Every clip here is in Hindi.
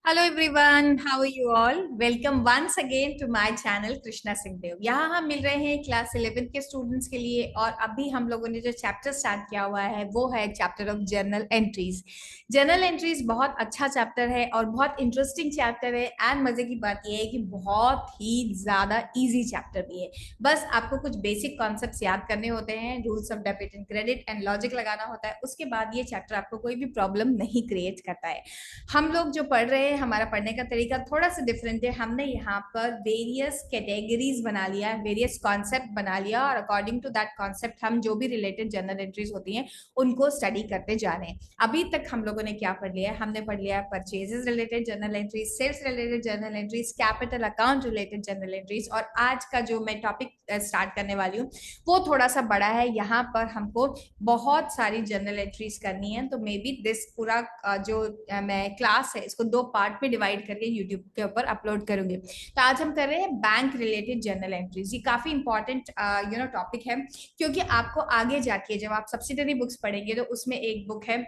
Hello everyone, how are you all. Welcome once again to my channel Krishna Singhdeo. यहाँ हम मिल रहे हैं क्लास 11th के स्टूडेंट्स के लिए और अभी हम लोगों ने जो चैप्टर स्टार्ट किया हुआ है वो है chapter of journal entries. Journal entries बहुत अच्छा चैप्टर है और बहुत इंटरेस्टिंग चैप्टर है एंड मजे की बात यह है कि बहुत ही ज्यादा इजी चैप्टर भी है। बस आपको कुछ बेसिक कॉन्सेप्ट्स याद करने होते हैं, rules of debit and credit and logic लगाना होता है। उसके बाद ये चैप्टर आपको कोई भी प्रॉब्लम नहीं क्रिएट करता है। हम लोग जो पढ़ रहे हैं, हमारा पढ़ने का तरीका थोड़ा सा डिफरेंट है। हमने यहाँ पर वेरियस कैटेगरीज बना लिया है, वेरियस कॉन्सेप्ट बना लिया और अकॉर्डिंग टू दैट कॉन्सेप्ट हम जो भी रिलेटेड जर्नल एंट्रीज होती हैं उनको स्टडी करते जा रहे हैं। अभी तक हम लोगों ने क्या पढ़ लिया है? हमने पढ़ लिया है purchases related journal entries, sales related journal entries, capital account related journal entries. और आज का जो मैं टॉपिक स्टार्ट करने वाली हूँ वो थोड़ा सा बड़ा है। यहाँ पर हमको बहुत सारी जर्नल एंट्रीज करनी है, तो मे बी दिस पूरा जो मैं क्लास है इसको दो पार्ट में डिवाइड करके यूट्यूब के ऊपर अपलोड करूंगी। तो आज हम कर रहे हैं बैंक रिलेटेड जर्नल एंट्रीज। ये काफी इंपॉर्टेंट टॉपिक है, क्योंकि आपको आगे जाके जब आप सब्सिडरी बुक्स पढ़ेंगे तो उसमें एक बुक है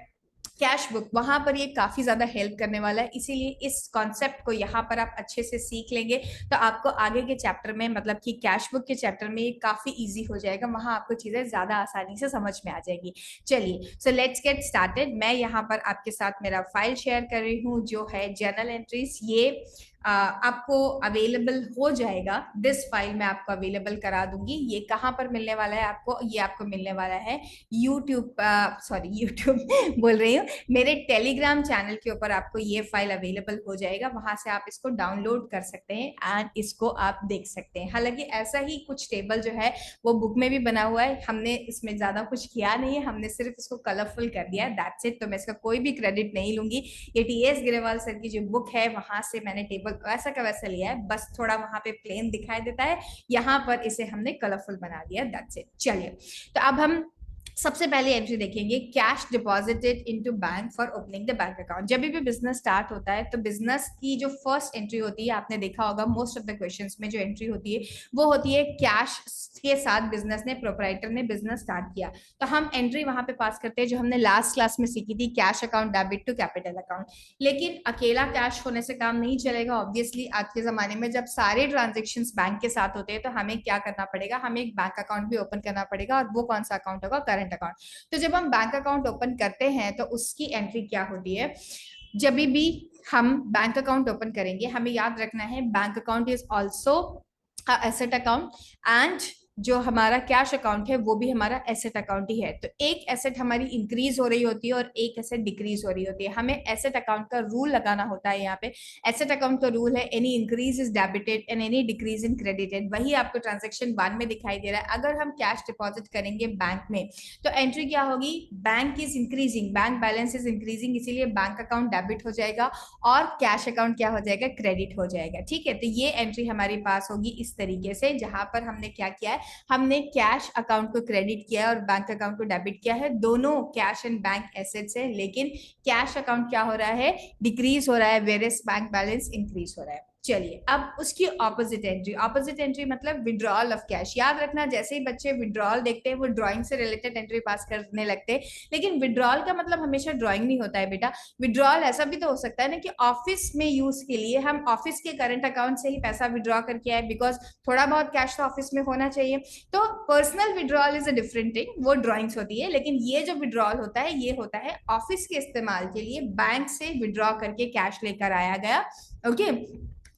कैश बुक, वहां पर ये काफी ज्यादा हेल्प करने वाला है। इसीलिए इस कॉन्सेप्ट को यहाँ पर आप अच्छे से सीख लेंगे तो आपको आगे के चैप्टर में, मतलब कि कैश बुक के चैप्टर में, ये काफी इजी हो जाएगा। वहां आपको चीजें ज्यादा आसानी से समझ में आ जाएगी। चलिए, सो लेट्स गेट स्टार्टेड। मैं यहाँ पर आपके साथ मेरा फाइल शेयर कर रही हूँ जो है जर्नल एंट्रीज। ये आपको अवेलेबल हो जाएगा, दिस फाइल मैं आपको अवेलेबल करा दूंगी। ये कहाँ पर मिलने वाला है आपको? ये आपको मिलने वाला है यूट्यूब, सॉरी यूट्यूब बोल रही हूँ, मेरे टेलीग्राम चैनल के ऊपर आपको ये फाइल अवेलेबल हो जाएगा। वहां से आप इसको डाउनलोड कर सकते हैं एंड इसको आप देख सकते हैं। हालांकि ऐसा ही कुछ टेबल जो है वो बुक में भी बना हुआ है, हमने इसमें ज्यादा कुछ किया नहीं है, हमने सिर्फ इसको कलरफुल कर दिया है, दैट्स इट। तो मैं इसका कोई भी क्रेडिट नहीं लूंगी। ये टीएस गिरेवाल सर की जो बुक है वहां से मैंने टेबल वैसा का वैसा लिया है, बस थोड़ा वहां पे प्लेन दिखाई देता है, यहाँ पर इसे हमने कलरफुल बना दिया, दैट्स इट। चलिए, तो अब हम सबसे पहले एंट्री देखेंगे, cash deposited into bank for opening the bank account. जब भी बिजनेस स्टार्ट होता है तो बिजनेस की जो फर्स्ट एंट्री होती है, आपने देखा होगा मोस्ट ऑफ द क्वेश्चंस में जो एंट्री होती है वो होती है कैश के साथ बिजनेस ने, प्रोपराइटर ने बिजनेस स्टार्ट किया। तो हम एंट्री वहां पे पास करते हैं जो हमने लास्ट क्लास में सीखी थी, cash account debit to capital account. लेकिन अकेला कैश होने से काम नहीं चलेगा। ऑब्वियसली आज के जमाने में जब सारे ट्रांजेक्शन बैंक के साथ होते हैं तो हमें क्या करना पड़ेगा? हमें एक बैंक अकाउंट भी ओपन करना पड़ेगा, और वो कौन सा अकाउंट होगा? Current account. तो जब हम बैंक अकाउंट ओपन करते हैं तो उसकी एंट्री क्या होती है? जब भी हम बैंक अकाउंट ओपन करेंगे, हमें याद रखना है bank account is also asset account and जो हमारा कैश अकाउंट है वो भी हमारा एसेट अकाउंट ही है। तो एक एसेट हमारी इंक्रीज हो रही होती है और एक एसेट डिक्रीज हो रही होती है। हमें एसेट अकाउंट का रूल लगाना होता है। यहाँ पे एसेट अकाउंट का रूल है any increase is debited and any decrease in credited. वही आपको ट्रांजेक्शन 1 में दिखाई दे रहा है। अगर हम कैश डिपॉजिट करेंगे बैंक में तो एंट्री क्या होगी? Bank is increasing, bank balance is increasing, इसीलिए बैंक अकाउंट डेबिट हो जाएगा और कैश अकाउंट क्या हो जाएगा? क्रेडिट हो जाएगा। ठीक है, तो ये एंट्री हमारी पास होगी इस तरीके से, जहां पर हमने क्या किया है? हमने कैश अकाउंट को क्रेडिट किया है और बैंक अकाउंट को डेबिट किया है। दोनों कैश एंड बैंक एसेट्स है, लेकिन कैश अकाउंट क्या हो रहा है? डिक्रीज हो रहा है, वेरियस बैंक बैलेंस इंक्रीज हो रहा है। चलिए, अब उसकी ऑपोजिट एंट्री, ऑपोजिट एंट्री मतलब विड्रॉल ऑफ कैश। याद रखना, जैसे ही बच्चे विड्रॉल देखते हैं वो ड्राइंग से रिलेटेड एंट्री पास करने लगते हैं, लेकिन विड्रॉल का मतलब हमेशा ड्राइंग नहीं होता है बेटा। विड्रॉल ऐसा भी तो हो सकता है ना कि ऑफिस में यूज के लिए हम ऑफिस के करंट अकाउंट से ही पैसा विड्रॉ करके आए, बिकॉज थोड़ा बहुत कैश तो ऑफिस में होना चाहिए। तो personal withdrawal is a different thing, वो ड्राइंग्स होती है, लेकिन ये जो विड्रॉल होता है ये होता है ऑफिस के इस्तेमाल के लिए, बैंक से विड्रॉ करके कैश लेकर आया गया। ओके,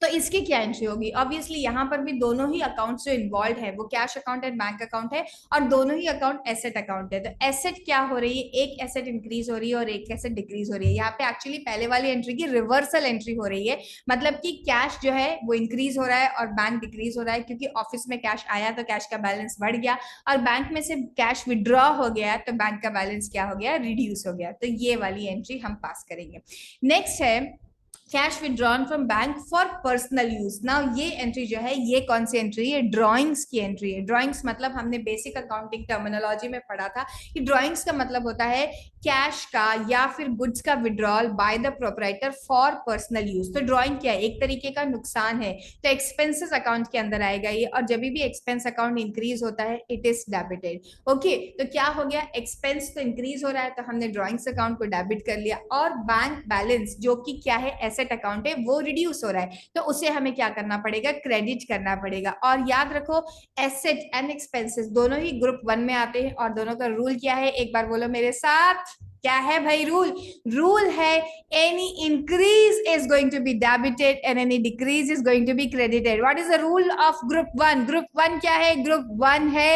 तो इसकी क्या एंट्री होगी? ऑब्वियसली यहाँ पर भी दोनों ही अकाउंट जो इन्वॉल्व है वो cash account and bank account है, और दोनों ही अकाउंट एसेट अकाउंट है। तो एसेट क्या हो रही है? एक एसेट इंक्रीज हो रही है और एक एसेट डिक्रीज हो रही है। यहाँ पे एक्चुअली पहले वाली एंट्री की रिवर्सल एंट्री हो रही है, मतलब कि कैश जो है वो इंक्रीज हो रहा है और बैंक डिक्रीज हो रहा है, क्योंकि ऑफिस में कैश आया तो कैश का बैलेंस बढ़ गया, और बैंक में से कैश विड्रॉ हो गया तो बैंक का बैलेंस क्या हो गया? रिड्यूस हो गया। तो ये वाली एंट्री हम पास करेंगे। नेक्स्ट है cash withdrawn from bank for personal use. Now ये एंट्री जो है ये कौन सी एंट्री है? ड्रॉइंग्स की एंट्री है। ड्रॉइंग्स मतलब हमने बेसिक अकाउंटिंग टर्मिनोलॉजी में पढ़ा था कि ड्रॉइंग्स का मतलब होता है कैश का या फिर गुड्स का withdrawal by the proprietor for personal use. तो ड्रॉइंग क्या है? एक तरीके का नुकसान है, तो एक्सपेंसेस अकाउंट के अंदर आएगा ये, और जब भी एक्सपेंस अकाउंट इंक्रीज होता है इट इज डेबिटेड। ओके, तो क्या हो गया? एक्सपेंस तो इंक्रीज हो रहा है तो हमने ड्रॉइंग्स अकाउंट को डेबिट कर लिया, और बैंक बैलेंस जो कि क्या है? एसेट अकाउंट है वो रिड्यूस हो रहा है, तो उसे हमें क्या करना पड़ेगा, क्रेडिट करना पड़ेगा। और याद रखो एसेट एंड एक्सपेंसेस दोनों ही ग्रुप 1 में आते हैं, और दोनों का रूल क्या है, एक बार बोलो मेरे साथ, क्या है भाई रूल, रूल है any increase is going to be debited and any decrease is going to be credited. What is the rule of group 1? group 1 क्या है, group 1 है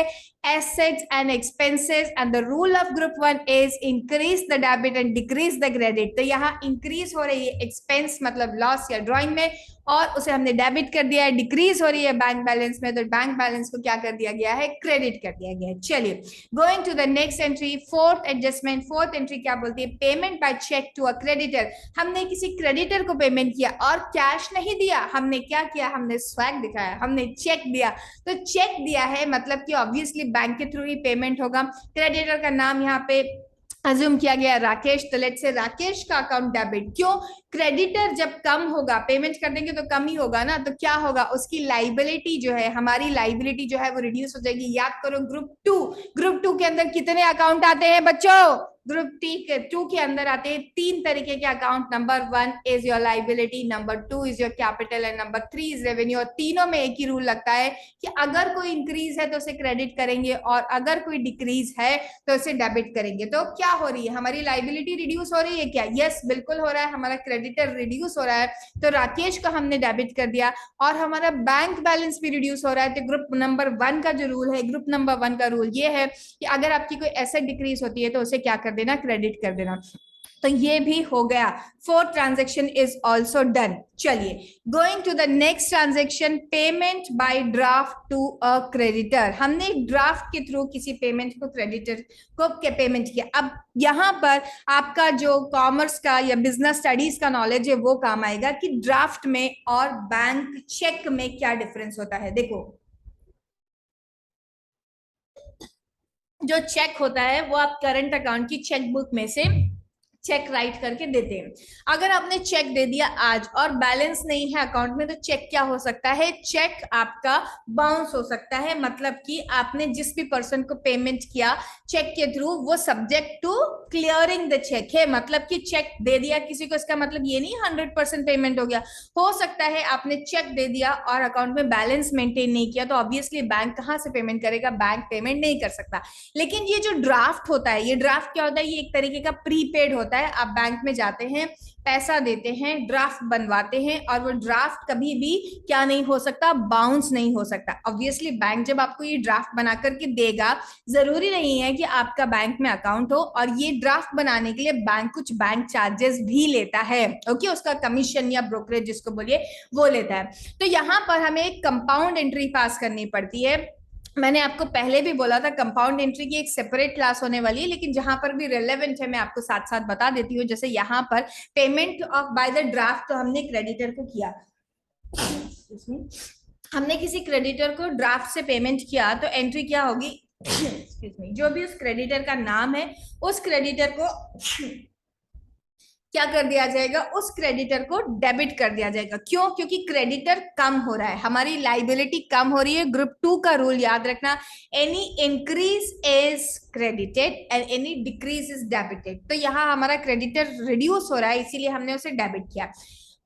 assets and expenses, and the rule of group 1 is increase the debit and decrease the credit. तो यहाँ increase हो रही है expense मतलब loss या drawing में, और उसे हमने डेबिट कर दिया है, डिक्रीज हो रही है बैंक बैलेंस में, तो बैंक बैलेंस को क्या कर दिया गया है, क्रेडिट कर दिया गया है। चलिए going to the next entry, fourth adjustment. Fourth entry क्या बोलती है, payment by cheque to a creditor. हमने किसी क्रेडिटर को पेमेंट किया और कैश नहीं दिया, हमने क्या किया, हमने स्वैग दिखाया, हमने चेक दिया। तो चेक दिया है मतलब कि ऑब्वियसली बैंक के थ्रू ही पेमेंट होगा। क्रेडिटर का नाम यहाँ पे अज्यूम किया गया राकेश, तो लेट से राकेश का अकाउंट डेबिट। क्यों, क्रेडिटर जब कम होगा, पेमेंट कर देंगे तो कम ही होगा ना, तो क्या होगा, उसकी लाइबिलिटी जो है, हमारी लाइबिलिटी जो है वो रिड्यूस हो जाएगी। याद करो ग्रुप 2, ग्रुप 2 के अंदर कितने अकाउंट आते हैं बच्चों, ग्रुप 2 के अंदर आते हैं 3 तरीके के account. Number 1 is your liability, number 2 is your capital and number 3 is revenue. और तीनों में एक ही रूल लगता है कि अगर कोई इंक्रीज है तो उसे क्रेडिट करेंगे, और अगर कोई डिक्रीज है तो उसे डेबिट करेंगे। तो क्या हो रही है, हमारी लाइबिलिटी रिड्यूस हो रही है क्या, यस बिल्कुल हो रहा है, हमारा क्रेडिटर रिड्यूस हो रहा है, तो राकेश को हमने डेबिट कर दिया, और हमारा बैंक बैलेंस भी रिड्यूस हो रहा है। तो ग्रुप नंबर 1 का जो रूल है, ग्रुप नंबर 1 का रूल ये है कि अगर आपकी कोई एसेट डिक्रीज होती है तो उसे क्या कर देना, क्रेडिट कर देना। तो ये भी हो गया, fourth transaction is also done. चलिए going to the next transaction, payment by draft to a creditor. हमने ड्राफ्ट के थ्रू किसी पेमेंट को क्रेडिटर को पेमेंट किया। अब यहाँ पर आपका जो कॉमर्स का या बिजनेस स्टडीज का नॉलेज है वो काम आएगा कि ड्राफ्ट में और बैंक चेक में क्या डिफरेंस होता है। देखो जो चेक होता है वो आप करंट अकाउंट की चेक बुक में से चेक राइट करके देते हैं। अगर आपने चेक दे दिया आज और बैलेंस नहीं है अकाउंट में, तो चेक क्या हो सकता है, चेक आपका बाउंस हो सकता है। मतलब कि आपने जिस भी पर्सन को पेमेंट किया चेक के थ्रू, वो subject to clearing the cheque है। मतलब कि चेक दे दिया किसी को, इसका मतलब ये नहीं 100% पेमेंट हो गया। हो सकता है आपने चेक दे दिया और अकाउंट में बैलेंस मेंटेन नहीं किया, तो ऑब्वियसली बैंक कहां से पेमेंट करेगा, बैंक पेमेंट नहीं कर सकता। लेकिन ये जो ड्राफ्ट होता है, ये ड्राफ्ट क्या होता है, ये एक तरीके का प्रीपेड होता है। आप बैंक में जाते हैं, पैसा देते हैं, ड्राफ्ट बनवाते हैं, और वो ड्राफ्ट कभी भी क्या नहीं हो सकता, बाउंस नहीं हो सकता। ऑब्वियसली बैंक जब आपको ये ड्राफ्ट बना करके देगा, जरूरी नहीं है कि आपका बैंक में अकाउंट हो, और ये ड्राफ्ट बनाने के लिए बैंक कुछ बैंक चार्जेस भी लेता है। ओके, उसका कमीशन या ब्रोकरेज जिसको बोलिए वो लेता है। तो यहाँ पर हमें एक कंपाउंड एंट्री पास करनी पड़ती है। मैंने आपको पहले भी बोला था कंपाउंड एंट्री की एक सेपरेट क्लास होने वाली है, लेकिन जहां पर भी रिलेवेंट है मैं आपको साथ साथ बता देती हूँ। जैसे यहाँ पर payment of by the draft, तो हमने क्रेडिटर को किया, हमने किसी क्रेडिटर को ड्राफ्ट से पेमेंट किया, तो एंट्री क्या होगी, जो भी उस क्रेडिटर का नाम है उस क्रेडिटर को क्या कर दिया जाएगा, उस क्रेडिटर को डेबिट कर दिया जाएगा। क्यों, क्योंकि क्रेडिटर कम हो रहा है, हमारी लाइबिलिटी कम हो रही है। ग्रुप 2 का रूल याद रखना, any increase is credited and any decrease is debited. तो यहाँ हमारा क्रेडिटर रिड्यूस हो रहा है, इसीलिए हमने उसे डेबिट किया।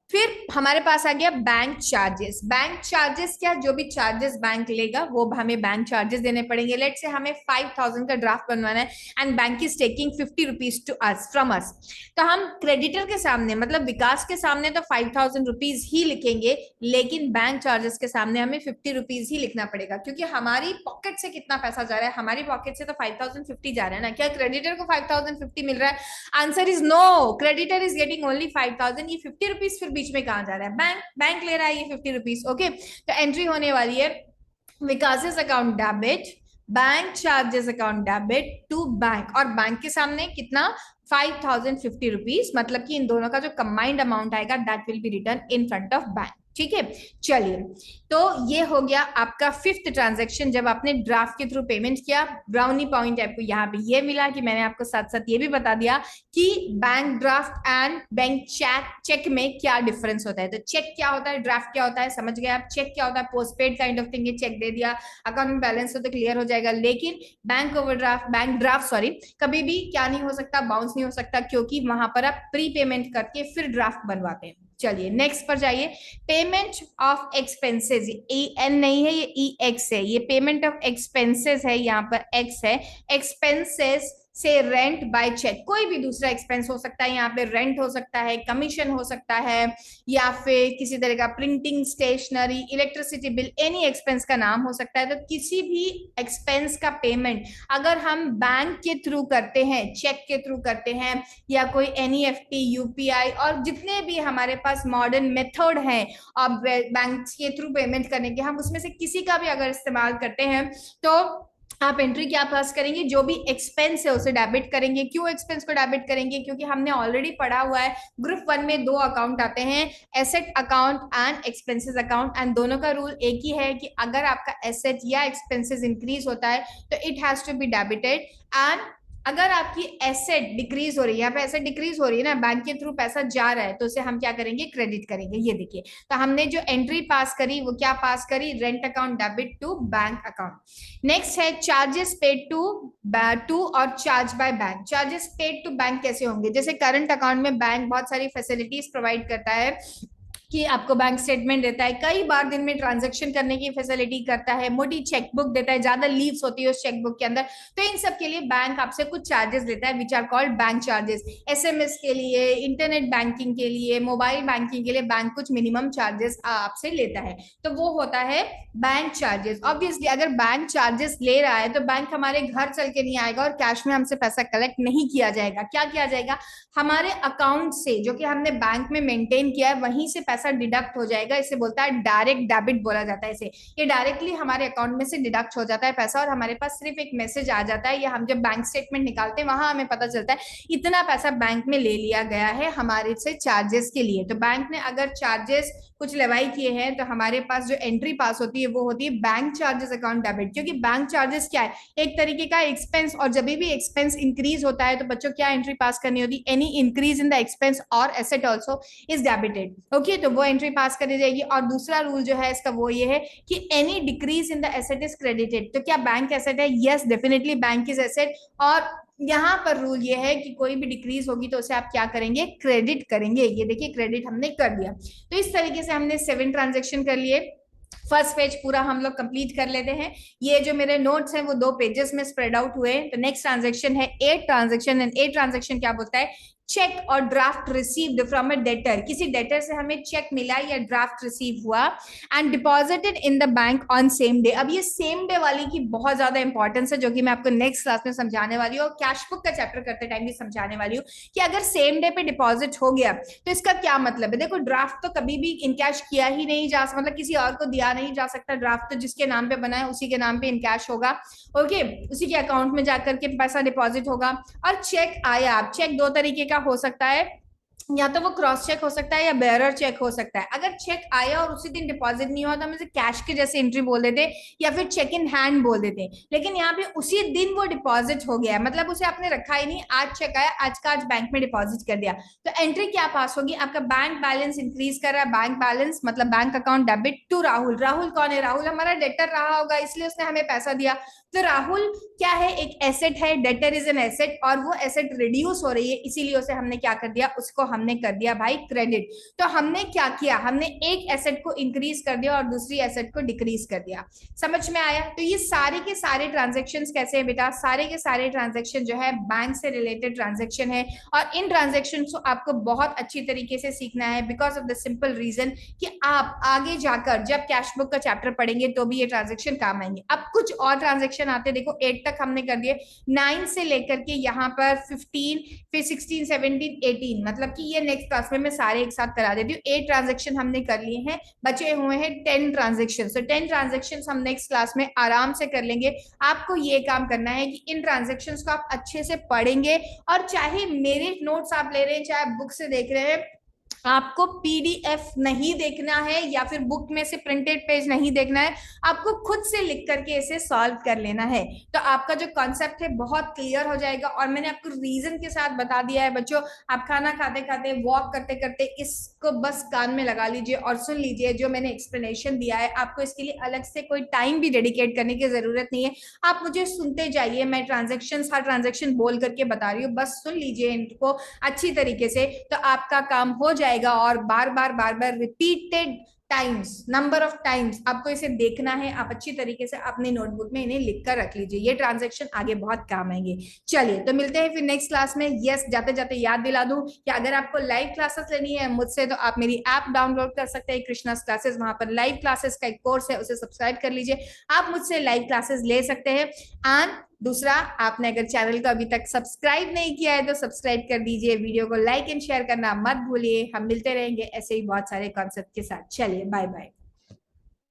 फिर हमारे पास आ गया बैंक चार्जेस। बैंक चार्जेस क्या, जो भी चार्जेस बैंक लेगा वो हमें बैंक चार्जेस देने पड़ेंगे। लेट से हमें 5000 का ड्राफ्ट बनवाना है and bank is taking 50 rupees to us from us. तो हम क्रेडिटर के सामने मतलब विकास के सामने तो 5000 रुपीज ही लिखेंगे, लेकिन बैंक चार्जेस के सामने हमें 50 रुपीज ही लिखना पड़ेगा, क्योंकि हमारी पॉकेट से कितना पैसा जा रहा है, हमारी पॉकेट से तो 5050 जा रहा है ना। क्या क्रेडिटर को 5050 मिल रहा है, answer is no, creditor is getting only 5000। ये 50 रुपीज फिर बीच में कहां जा रहा है, बैंक ले रहा है ये 50 रुपीज। ओके, तो एंट्री होने वाली है Vikas account debit, bank charges account debit to bank, और बैंक के सामने कितना 5050 रुपीज, मतलब कि इन दोनों का जो कंबाइंड अमाउंट आएगा that will be return in front of bank. ठीक है, चलिए तो ये हो गया आपका फिफ्थ ट्रांजैक्शन, जब आपने ड्राफ्ट के थ्रू पेमेंट किया। ब्राउनी पॉइंट आपको यहाँ पे ये मिला कि मैंने आपको साथ साथ ये भी बता दिया कि bank draft and bank cheque में क्या डिफरेंस होता है। तो चेक क्या होता है, ड्राफ्ट क्या होता है, समझ गए आप। चेक क्या होता है, postpaid kind of thing, cheque दे दिया, अकाउंट में बैलेंस हो तो क्लियर हो जाएगा। लेकिन बैंक ड्राफ्ट सॉरी कभी भी क्या नहीं हो सकता, बाउंस नहीं हो सकता, क्योंकि वहां पर आप प्री पेमेंट करके फिर ड्राफ्ट बनवाते हैं। चलिए नेक्स्ट पर जाइए। Payment of expenses, E N नहीं है, ये ई एक्स है, ये पेमेंट ऑफ एक्सपेंसेस है, यहाँ पर एक्स है। एक्सपेंसेस से रेंट बाय चेक, कोई भी दूसरा एक्सपेंस हो सकता है, यहाँ पे रेंट हो सकता है, कमीशन हो सकता है, या फिर किसी तरह का printing, stationery, electricity bill, any expense का नाम हो सकता है। तो किसी भी एक्सपेंस का पेमेंट अगर हम बैंक के थ्रू करते हैं, चेक के थ्रू करते हैं, या कोई एनईएफटी, यूपीआई और जितने भी हमारे पास मॉडर्न मेथड हैं अब बैंक के थ्रू पेमेंट करने के, हम उसमें से किसी का भी अगर इस्तेमाल करते हैं तो आप एंट्री क्या पास करेंगे, जो भी एक्सपेंस है उसे डेबिट करेंगे। क्यों एक्सपेंस को डेबिट करेंगे, क्योंकि हमने ऑलरेडी पढ़ा हुआ है ग्रुप 1 में दो अकाउंट आते हैं, asset account and expenses account, and दोनों का रूल एक ही है कि अगर आपका एसेट या एक्सपेंसेस इंक्रीज होता है तो it has to be debited, and अगर आपकी एसेट डिक्रीज हो रही है, यहाँ पे एसेट डिक्रीज हो रही है ना, बैंक के थ्रू पैसा जा रहा है, तो उसे हम क्या करेंगे, क्रेडिट करेंगे। ये देखिए, तो हमने जो एंट्री पास करी वो क्या पास करी, rent account debit to bank account. Next है चार्जेस पेड टू और charge by bank. Charges paid to bank कैसे होंगे, जैसे करंट अकाउंट में बैंक बहुत सारी फैसिलिटीज प्रोवाइड करता है कि आपको बैंक स्टेटमेंट देता है, कई बार दिन में ट्रांजैक्शन करने की फैसिलिटी करता है, मोटी चेकबुक देता है, ज्यादा लीव्स होती है उस चेकबुक के अंदर, तो इन सब के लिए बैंक आपसे कुछ चार्जेस लेता है, which are called bank charges. SMS के लिए, इंटरनेट बैंकिंग के लिए, मोबाइल बैंकिंग के लिए बैंक कुछ मिनिमम चार्जेस आपसे लेता है, तो वो होता है बैंक चार्जेस। ऑब्वियसली अगर बैंक चार्जेस ले रहा है तो बैंक हमारे घर चल के नहीं आएगा और कैश में हमसे पैसा कलेक्ट नहीं किया जाएगा। क्या किया जाएगा, हमारे अकाउंट से जो कि हमने बैंक में मेंटेन किया है वहीं से पैसा डिडक्ट हो जाएगा। इसे बोलता है डायरेक्ट डेबिट बोला जाता है इसे। ये डायरेक्टली हमारे अकाउंट में से डिडक्ट हो जाता है पैसा और हमारे पास सिर्फ एक मैसेज आ जाता है, या हम जब बैंक स्टेटमेंट निकालते हैं वहां हमें पता चलता है इतना पैसा बैंक में ले लिया गया है हमारे से चार्जेस के लिए। तो बैंक ने अगर चार्जेस कुछ लेवाई किए हैं तो हमारे पास जो एंट्री पास होती है वो होती है बैंक चार्जेस अकाउंट डेबिट, क्योंकि बैंक चार्जेस क्या है, एक तरीके का एक्सपेंस, और जब भी एक्सपेंस इंक्रीज होता है तो बच्चों क्या एंट्री पास करनी होती है, any increase in the expense और asset also is debited. Okay, तो वो एंट्री पास करी जाएगी। और दूसरा रूल जो है इसका वो ये है कि any decrease in the asset is credited. तो क्या बैंक एसेट है, yes definitely bank is asset, और यहाँ पर रूल ये है कि कोई भी डिक्रीज होगी तो उसे आप क्या करेंगे, क्रेडिट करेंगे। ये देखिए क्रेडिट हमने कर दिया। तो इस तरीके से हमने 7 ट्रांजेक्शन कर लिए। फर्स्ट पेज पूरा हम लोग कंप्लीट कर लेते हैं। ये जो मेरे नोट्स हैं वो 2 पेजेस में स्प्रेड आउट हुए हैं। तो नेक्स्ट ट्रांजेक्शन है 8 ट्रांजेक्शन, एंड 8 ट्रांजेक्शन क्या बोलता है, चेक और draft received from a debtor. किसी डेटर से हमें चेक मिला या ड्राफ्ट रिसीव हुआ, and deposited in the bank on same day. अब ये सेम डे वाली की बहुत ज्यादा इंपॉर्टेंस है, जो कि मैं आपको नेक्स्ट क्लास में समझाने वाली हूँ, और कैश बुक का चैप्टर करते टाइम भी समझाने वाली हूँ कि अगर सेम डे पे डिपॉजिट हो गया तो इसका क्या मतलब है। देखो ड्राफ्ट तो कभी भी इनकैश किया ही नहीं जा सकता, मतलब किसी और को दिया नहीं जा सकता। ड्राफ्ट तो जिसके नाम पे बना है उसी के नाम पे इनकैश होगा, ओके, उसी के अकाउंट में जाकर के पैसा डिपॉजिट होगा। और चेक आया, चेक 2 तरीके का हो सकता है, या तो वो क्रॉस चेक हो सकता है या बेयरर चेक हो सकता है। अगर चेक आया और उसी दिन डिपॉजिट नहीं हुआ तो हम इसे कैश के जैसे एंट्री बोल देते या फिर चेक इन हैंड बोल देते। लेकिन यहाँ पे उसी दिन वो डिपॉजिट हो गया है, मतलब उसे आपने रखा ही नहीं, आज चेक आया, आज का आज बैंक में डिपॉजिट कर दिया, तो एंट्री क्या पास होगी, आपका बैंक बैलेंस इंक्रीज कर रहा है, बैंक बैलेंस मतलब bank account debit to Rahul. Rahul कौन है, राहुल हमारा डेटर रहा होगा इसलिए उसने हमें पैसा दिया। तो राहुल क्या है, एक एसेट है, डेटर इज एन एसेट, और वो एसेट रिड्यूस हो रही है इसीलिए उसे हमने क्या कर दिया, उसको हमने कर दिया भाई क्रेडिट। तो हमने क्या किया, हमने एक एसेट को इंक्रीज कर दिया और दूसरी एसेट को डिक्रीज कर दिया। समझ में आया। तो ये सारे के सारे ट्रांजेक्शन कैसे हैं बेटा, सारे के सारे ट्रांजेक्शन जो है बैंक से रिलेटेड ट्रांजेक्शन है, और इन ट्रांजेक्शन को आपको बहुत अच्छी तरीके से सीखना है, because of the simple reason कि आप आगे जाकर जब कैश बुक का चैप्टर पढ़ेंगे तो भी ये ट्रांजेक्शन काम आएंगे। अब कुछ और ट्रांजेक्शन आते, देखो 8 तक हमने कर दिए, 9 से लेकर के यहाँ पर 15, फिर 16, 17, 18, मतलब कि ये नेक्स्ट क्लास में मैं सारे एक साथ करा देती हूँ। 8 ट्रांजेक्शन हमने कर लिए हैं, बचे हुए हैं 10 ट्रांजेक्शन। तो 10 ट्रांजेक्शन हम नेक्स्ट क्लास में आराम से कर लेंगे। आपको ये काम करना है कि इन ट्रांजेक्शन को आप अच्छे से पढ़ेंगे, और चाहे मेरे नोट्स आप ले रहे हैं चाहे बुक से देख रहे हैं, आपको पीडीएफ नहीं देखना है या फिर बुक में से प्रिंटेड पेज नहीं देखना है, आपको खुद से लिख करके इसे सॉल्व कर लेना है। तो आपका जो कॉन्सेप्ट है बहुत क्लियर हो जाएगा, और मैंने आपको रीजन के साथ बता दिया है बच्चों। आप खाना खाते खाते, वॉक करते करते इसको बस कान में लगा लीजिए और सुन लीजिए जो मैंने एक्सप्लेनेशन दिया है। आपको इसके लिए अलग से कोई टाइम भी डेडिकेट करने की जरूरत नहीं है, आप मुझे सुनते जाइए। मैं ट्रांजेक्शन हर ट्रांजेक्शन बोल करके बता रही हूँ, बस सुन लीजिए इनको अच्छी तरीके से, तो आपका काम हो जाएगा। जाएगा और बार बार repeated times, number of times आपको इसे देखना है। आप अच्छी तरीके से अपनी नोटबुक में इन्हें लिख कर रख लीजिए, ये ट्रांजेक्शन आगे बहुत काम आएंगे। चलिए तो मिलते हैं फिर नेक्स्ट क्लास में। यस, जाते जाते याद दिला दूं कि अगर आपको लाइव क्लासेस लेनी है मुझसे तो आप मेरी ऐप डाउनलोड कर सकते हैं, कृष्णा क्लासेस। वहां पर लाइव क्लासेस का एक कोर्स है, उसे सब्सक्राइब कर लीजिए, आप मुझसे लाइव क्लासेस ले सकते हैं। एंड दूसरा, आपने अगर चैनल को अभी तक सब्सक्राइब नहीं किया है तो सब्सक्राइब कर दीजिए, वीडियो को लाइक एंड शेयर करना मत भूलिए। हम मिलते रहेंगे ऐसे ही बहुत सारे कॉन्सेप्ट के साथ। चलिए बाय बाय।